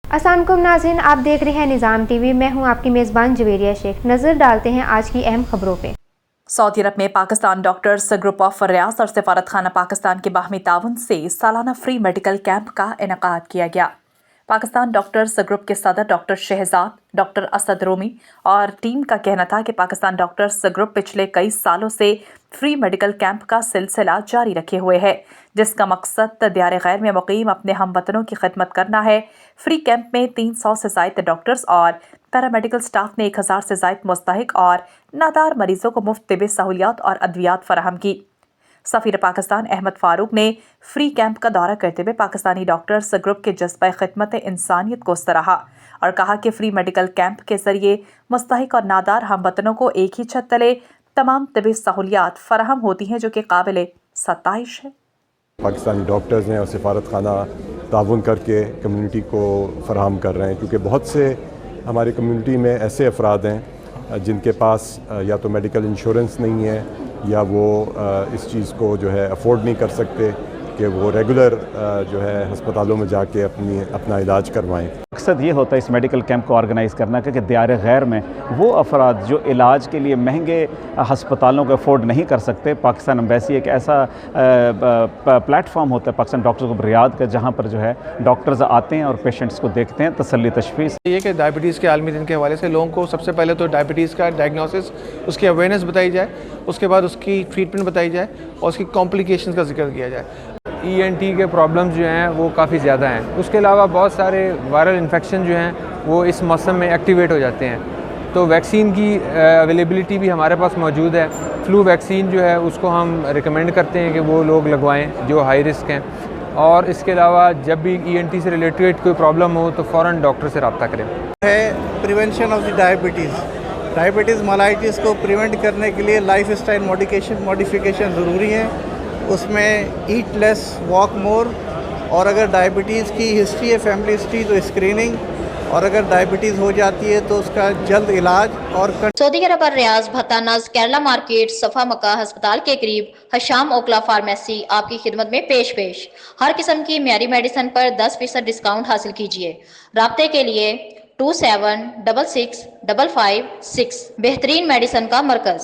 अस्सलाम वालेकुम नाज़रीन, आप देख रहे हैं निज़ाम टीवी। मैं हूं आपकी मेज़बान जवेरिया शेख। नज़र डालते हैं आज की अहम खबरों पे। सऊदी अरब में पाकिस्तान डॉक्टर्स ग्रुप ऑफ रियाज और सफारत खाना पाकिस्तान के बाहमी ताउन से सालाना फ्री मेडिकल कैंप का इनेकाद किया गया। पाकिस्तान डॉक्टर्स ग्रुप के सदर डॉक्टर शहजाद, डॉक्टर असद रोमी और टीम का कहना था कि पाकिस्तान डॉक्टर्स ग्रुप पिछले कई सालों से फ्री मेडिकल कैंप का सिलसिला जारी रखे हुए है, जिसका मकसद दियार गैर में मुकीम अपने हमवतनों की खिदमत करना है। फ्री कैंप में 300 से ज़ायद डॉक्टर्स और पैरामेडिकल स्टाफ ने 1000 से ज़ायद मुस्तहिक और नादार मरीजों को मुफ्त तिबी सहूलियात और अद्वियात फराहम की। सफीर पाकिस्तान अहमद फारूक ने फ्री कैंप का दौरा करते हुए पाकिस्तानी डॉक्टर्स ग्रुप के जज्बा खिदमत इंसानियत को सराहा और कहा कि फ्री मेडिकल कैंप के जरिए मुस्तहिक और नादार हमवतनों को एक ही छत तले तमाम तिबी सहूलियात फराहम होती हैं, जो कि काबिल सताइश है। पाकिस्तानी डॉक्टर्स हैं और सफारत खाना ताउन करके कम्युनिटी को फराहम कर रहे हैं, क्योंकि बहुत से हमारी कम्युनिटी में ऐसे अफराद हैं जिनके पास या तो मेडिकल इंश्योरेंस नहीं है या वो इस चीज़ को जो है अफोर्ड नहीं कर सकते कि वो रेगुलर जो है हस्पतालों में जाके अपना इलाज करवाएं। मकसद ये होता है इस मेडिकल कैंप को ऑर्गेनाइज़ करना कि दियार गैर में वो अफराद जो इलाज के लिए महंगे हस्पतालों को अफोर्ड नहीं कर सकते, पाकिस्तान एम्बेसी एक ऐसा प्लेटफॉर्म होता है पाकिस्तान डॉक्टर्स ग्रुप रियाद का, जहाँ पर जो है डॉक्टर्स आते हैं और पेशेंट्स को देखते हैं, तसल्ली तशख़ीस। ये कि डायबिटीज़ के आलमी दिन के हवाले से लोगों को सबसे पहले तो डायबिटीज़ का डायग्नोसिस, उसकी अवेयरनेस बताई जाए, उसके बाद उसकी ट्रीटमेंट बताई जाए और उसकी कॉम्प्लिकेशंस का जिक्र किया जाए। ENT के प्रॉब्लम्स जो हैं वो काफ़ी ज़्यादा हैं। उसके अलावा बहुत सारे वायरल इन्फेक्शन जो हैं वो इस मौसम में एक्टिवेट हो जाते हैं, तो वैक्सीन की अवेलेबिलिटी भी हमारे पास मौजूद है। फ्लू वैक्सीन जो है उसको हम रिकमेंड करते हैं कि वो लोग लगवाएं जो हाई रिस्क हैं, और इसके अलावा जब भी ENT से रिलेटेड कोई प्रॉब्लम हो तो फ़ौरन डॉक्टर से रब्ता करें। है prevention of the diabetes mellitus को प्रिवेंट करने के लिए लाइफ स्टाइल मॉडिफिकेशन ज़रूरी है। उसमें ईट लेस वॉक मोर, और अगर डायबिटीज़ की हिस्ट्री है, फैमिली हिस्ट्री, तो स्क्रीनिंग, और अगर डायबिटीज़ हो जाती है तो उसका जल्द इलाज। और सऊदी अरब और रियाज भतानाज केरला मार्केट सफ़ा मक्का अस्पताल के करीब हशाम ओकला फार्मेसी आपकी खिदमत में पेश हर किस्म की म्यारी मेडिसिन पर 10% डिस्काउंट हासिल कीजिए। राब्ते के लिए 27665556 बेहतरीन मेडिसिन का मरकज।